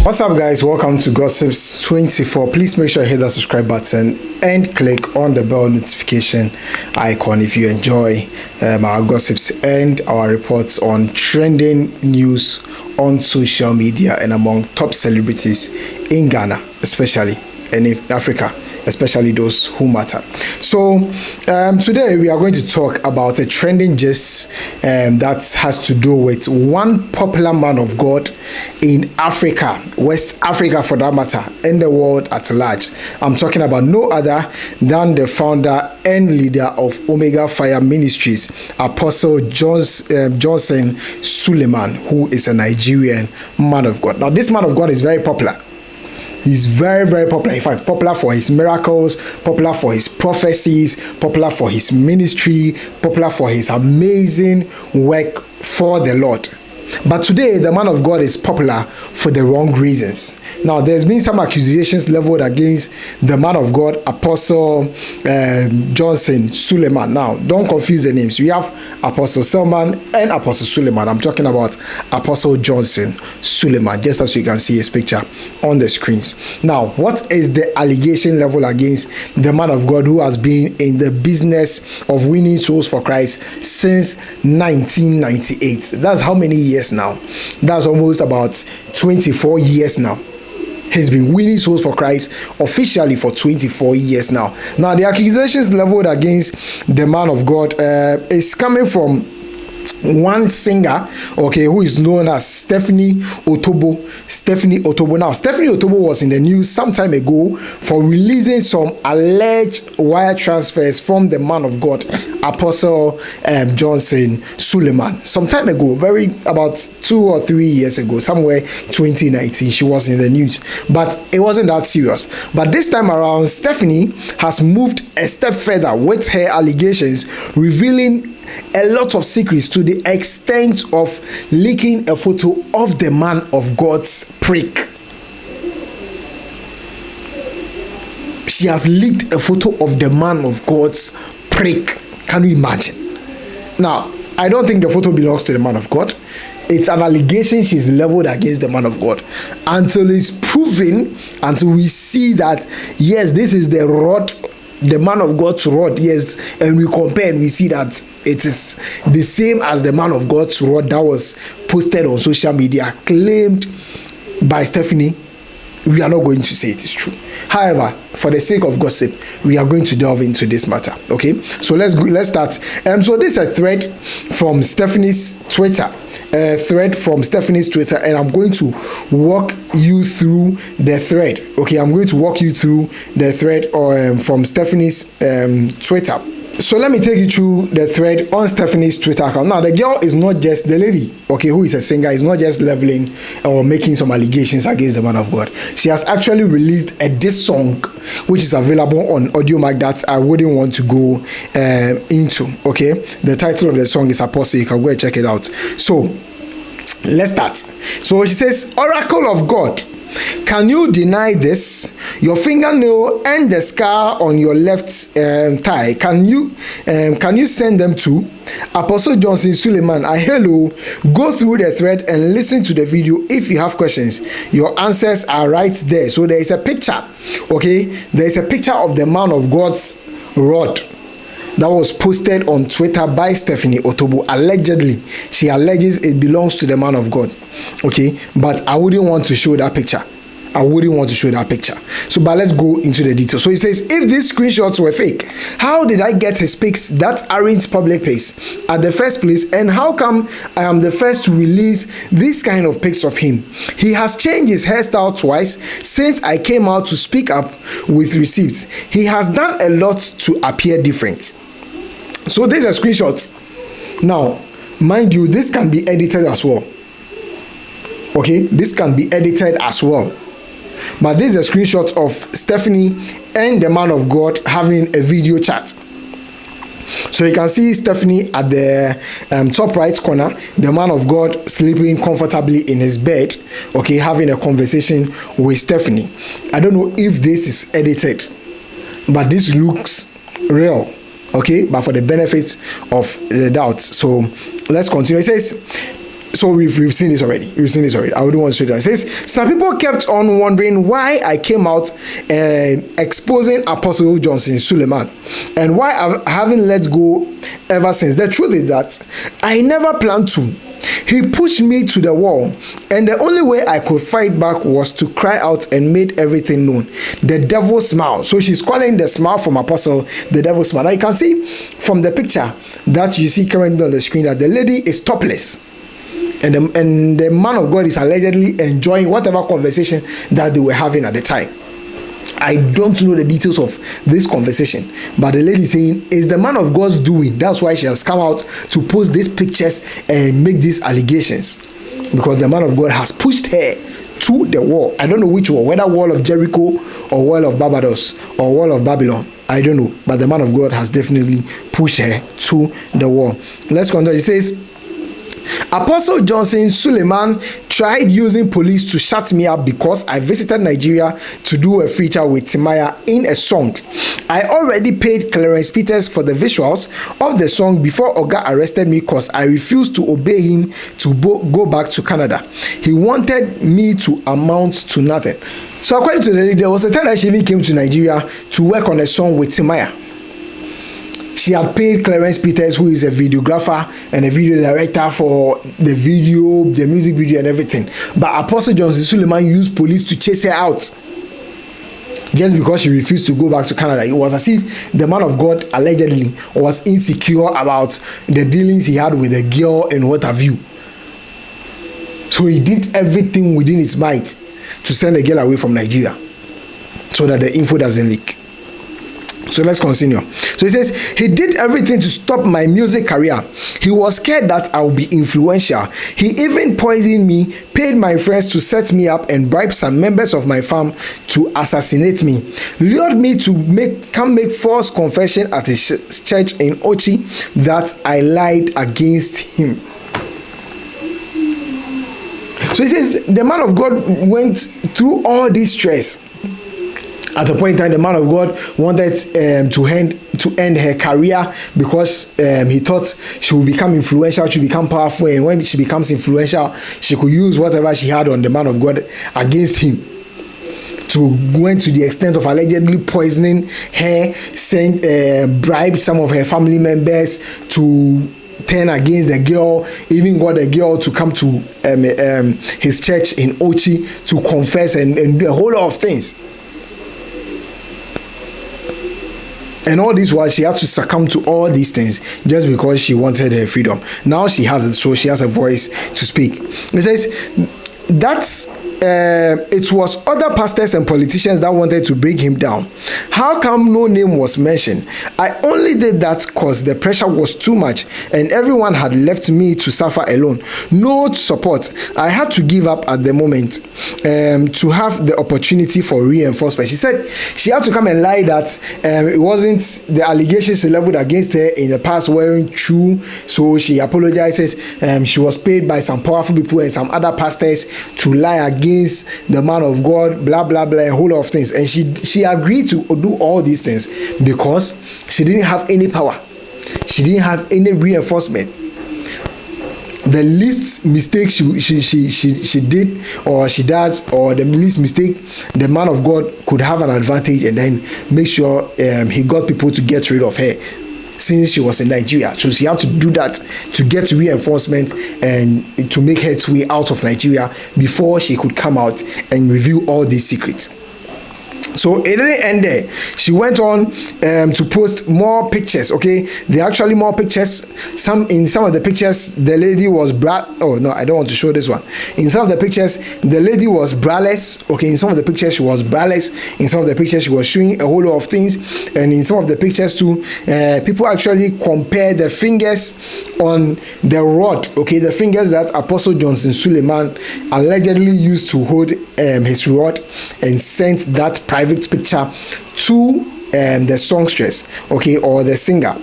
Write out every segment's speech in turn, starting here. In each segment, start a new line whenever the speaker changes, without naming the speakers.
What's up, guys? Welcome to Gossips 24. Please make sure you hit that subscribe button and click on the bell notification icon if you enjoy our gossips and our reports on trending news on social media and among top celebrities in Ghana, especially, and in Africa, especially those who matter. So today we are going to talk about a trending gist that has to do with one popular man of God in Africa, West Africa for that matter, and the world at large. I'm talking about no other than the founder and leader of Omega Fire Ministries, Apostle Johnson Suleman, who is a Nigerian man of God. Now, this man of God is very popular. He's very, very popular. In fact, popular for his miracles, popular for his prophecies, popular for his ministry, popular for his amazing work for the Lord. But today, the man of God is popular for the wrong reasons. Now, there's been some accusations leveled against the man of God, Apostle Johnson Suleman. Now, don't confuse the names. We have Apostle Selman and Apostle Suleman. I'm talking about Apostle Johnson Suleman, just as you can see his picture on the screens. Now, what is the allegation level against the man of God who has been in the business of winning souls for Christ since 1998? That's how many years now? That's almost about 24 years now. He's been winning souls for Christ officially for 24 years now. Now, the accusations leveled against the man of God is coming from one singer, okay, who is known as Stephanie Otobo. Now, Stephanie Otobo was in the news some time ago for releasing some alleged wire transfers from the man of God, Apostle Johnson Suleman. Some time ago, about 2 or 3 years ago, somewhere 2019, she was in the news. But it wasn't that serious. But this time around, Stephanie has moved a step further with her allegations, revealing a lot of secrets to the extent of leaking a photo of the man of God's prick. She has leaked a photo of the man of God's prick. Can you imagine? Now, I don't think the photo belongs to the man of God. It's an allegation she's leveled against the man of God. Until it's proven, until we see that, yes, this is the rod, the man of God's rod, yes, and we compare and we see that it is the same as the man of God's rod that was posted on social media, claimed by Stephanie, we are not going to say it is true. However, for the sake of gossip, we are going to delve into this matter. Okay, so let's start. So this is a thread from Stephanie's Twitter. And I'm going to walk you through the thread. Okay, I'm going to walk you through the thread from Stephanie's Twitter. So let me take you through the thread on Stephanie's Twitter account. Now, the girl is not just the lady, okay, who is a singer, is not just leveling or making some allegations against the man of God. She has actually released a diss song, which is available on Audiomack that I wouldn't want to go into, okay? The title of the song is Apostle. You can go and check it out. So, let's start. So she says, Oracle of God, can you deny this? Your fingernail and the scar on your left thigh, can you send them to Apostle Johnson Suleman? Hello, go through the thread and listen to the video. If you have questions, your answers are right there. So there is a picture, okay? There is a picture of the man of God's rod that was posted on Twitter by Stephanie Otobo. Allegedly, she alleges it belongs to the man of God. Okay, but I wouldn't want to show that picture. So, but let's go into the details. So he says, if these screenshots were fake, how did I get his pics that aren't public pics at the first place? And how come I am the first to release this kind of pics of him? He has changed his hairstyle twice since I came out to speak up with receipts. He has done a lot to appear different. So these are screenshots. Now, mind you, this can be edited as well. Okay, this can be edited as well. But this is a screenshot of Stephanie and the man of God having a video chat. So you can see Stephanie at the top right corner, the man of God sleeping comfortably in his bed, okay, having a conversation with Stephanie. I don't know if this is edited, but this looks real. Okay, but for the benefit of the doubt. So let's continue. It says, so we've seen this already. I wouldn't want to straight down. It says, some people kept on wondering why I came out exposing Apostle Johnson Suleman and why I haven't let go ever since. The truth is that I never planned to. He pushed me to the wall, and the only way I could fight back was to cry out and made everything known. The devil smile. So she's calling the smile from Apostle the devil smile. Now you can see from the picture that you see currently on the screen that the lady is topless. And the man of God is allegedly enjoying whatever conversation that they were having at the time. I don't know the details of this conversation, but the lady is saying it's the man of God's doing. That's why she has come out to post these pictures and make these allegations, because the man of God has pushed her to the wall. I don't know which wall, whether wall of Jericho or wall of Barbados or wall of Babylon. I don't know, but the man of God has definitely pushed her to the wall. Let's continue. It says, Apostle Johnson Suleman tried using police to shut me up because I visited Nigeria to do a feature with Fameye in a song. I already paid Clarence Peters for the visuals of the song before Oga arrested me because I refused to obey him to go back to Canada. He wanted me to amount to nothing. So according to the lady, there was a time that she even came to Nigeria to work on a song with Fameye. She had paid Clarence Peters, who is a videographer and a video director, for the video, the music video and everything. But Apostle Johnson Suleman used police to chase her out just because she refused to go back to Canada. It was as if the man of God allegedly was insecure about the dealings he had with the girl and what have you. So he did everything within his might to send the girl away from Nigeria so that the info doesn't leak. So let's continue. So he says, he did everything to stop my music career. He was scared that I would be influential. He even poisoned me, paid my friends to set me up, and bribed some members of my farm to assassinate me. Lured me to come make false confession at his church in Ochi that I lied against him. So he says, the man of God went through all this stress. At a point in time, the man of God wanted to end her career because he thought she would become influential, she would become powerful, and when she becomes influential, she could use whatever she had on the man of God against him. To went to the extent of allegedly poisoning her, bribed some of her family members to turn against the girl, even got the girl to come to his church in Ochi to confess and do a whole lot of things. And all this while she had to succumb to all these things just because she wanted her freedom. Now she has it, so she has a voice to speak. It says that's it was other pastors and politicians that wanted to bring him down. How come no name was mentioned? I only did that because the pressure was too much and everyone had left me to suffer alone. No support. I had to give up at the moment to have the opportunity for reinforcement. She said she had to come and lie that it wasn't the allegations leveled against her in the past weren't true. So she apologizes. She was paid by some powerful people and some other pastors to lie against the man of God, blah blah blah, a whole lot of things. And she agreed to do all these things because she didn't have any power, she didn't have any reinforcement. The least mistake she did or she does, or the least mistake, the man of God could have an advantage and then make sure he got people to get rid of her. Since she was in Nigeria, so she had to do that to get reinforcement and to make her way out of Nigeria before she could come out and reveal all these secrets. So it didn't end there. She went on to post more pictures. Okay, there are actually more pictures. In some of the pictures, the lady was oh no, I don't want to show this one. In some of the pictures, the lady was braless. Okay, in some of the pictures, she was braless. In some of the pictures, she was showing a whole lot of things. And in some of the pictures too, people actually compare the fingers on the rod. Okay, the fingers that Apostle Johnson Suleman allegedly used to hold his rod and sent that private picture to the songstress, okay, or the singer.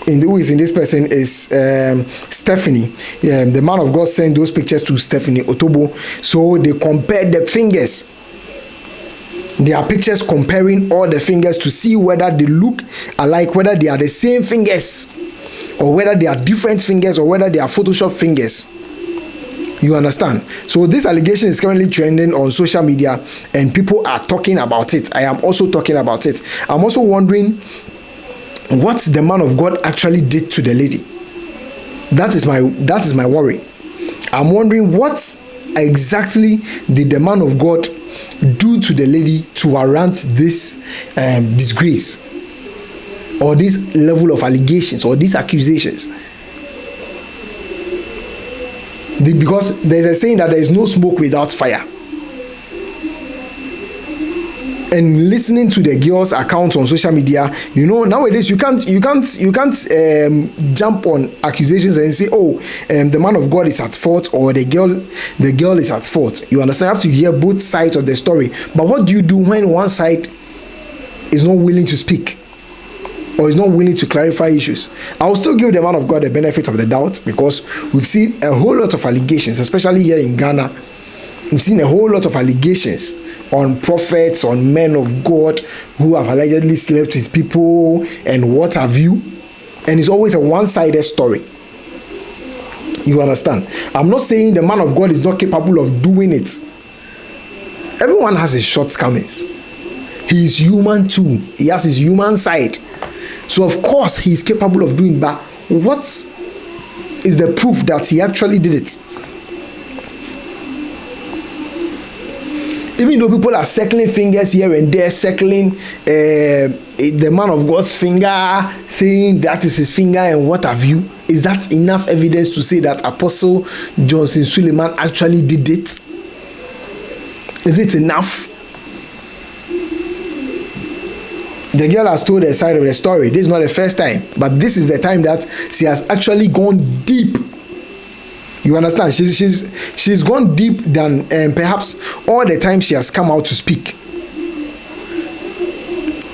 Who is in this person is Stephanie. The man of God sent those pictures to Stephanie Otobo. So they compared the fingers There are pictures comparing all the fingers to see whether they look alike, whether they are the same fingers, or whether they are different fingers, or whether they are Photoshop fingers. You understand? So this allegation is currently trending on social media and people are talking about it. I am also talking about it. I'm also wondering what the man of God actually did to the lady. That is my worry. I'm wondering what exactly did the man of God do to the lady to warrant this disgrace, or this level of allegations, or these accusations. Because there's a saying that there is no smoke without fire. And listening to the girl's account on social media, nowadays you can't jump on accusations and say, the man of God is at fault, or the girl is at fault. You understand? You have to hear both sides of the story. But what do you do when one side is not willing to speak, or is not willing to clarify issues? I will still give the man of God the benefit of the doubt, because we've seen a whole lot of allegations, especially here in Ghana. We've seen a whole lot of allegations on prophets, on men of God who have allegedly slept with people and what have you. And it's always a one-sided story. You understand? I'm not saying the man of God is not capable of doing it. Everyone has his shortcomings. He is human too. He has his human side. So of course he is capable of doing, but what is the proof that he actually did it? Even though people are circling fingers here and there, circling the man of God's finger, saying that is his finger and what have you, is that enough evidence to say that Apostle Johnson Suleman actually did it? Is it enough? The girl has told her side of the story. This is not the first time, but this is the time that she has actually gone deep. You understand? She's gone deep than perhaps all the time she has come out to speak.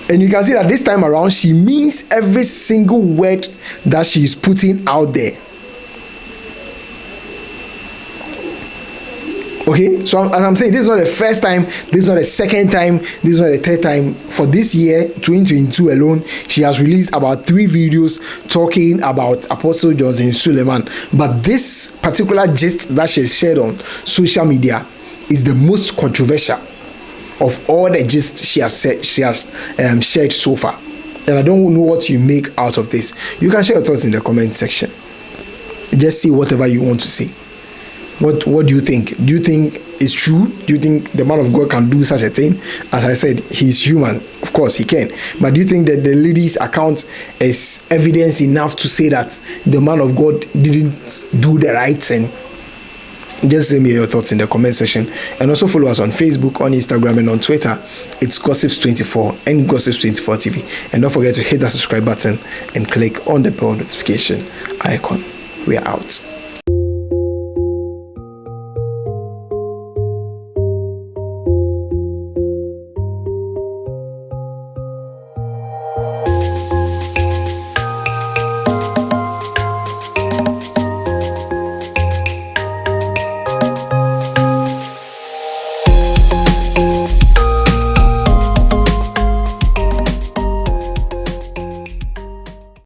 And you can see that this time around, she means every single word that she is putting out there. Okay, so as I'm saying, this is not the first time, this is not the second time, this is not the third time. For this year, 2022 alone, she has released about 3 videos talking about Apostle Johnson Suleman. But this particular gist that she shared on social media is the most controversial of all the gist she has shared so far. And I don't know what you make out of this. You can share your thoughts in the comment section. Just see whatever you want to say. What do you think? Do you think it's true? Do you think the man of God can do such a thing? As I said, he's human. Of course, he can. But do you think that the lady's account is evidence enough to say that the man of God didn't do the right thing? Just send me your thoughts in the comment section. And also follow us on Facebook, on Instagram, and on Twitter. It's Gossips24 and Gossips24 TV. And don't forget to hit that subscribe button and click on the bell notification icon. We are out.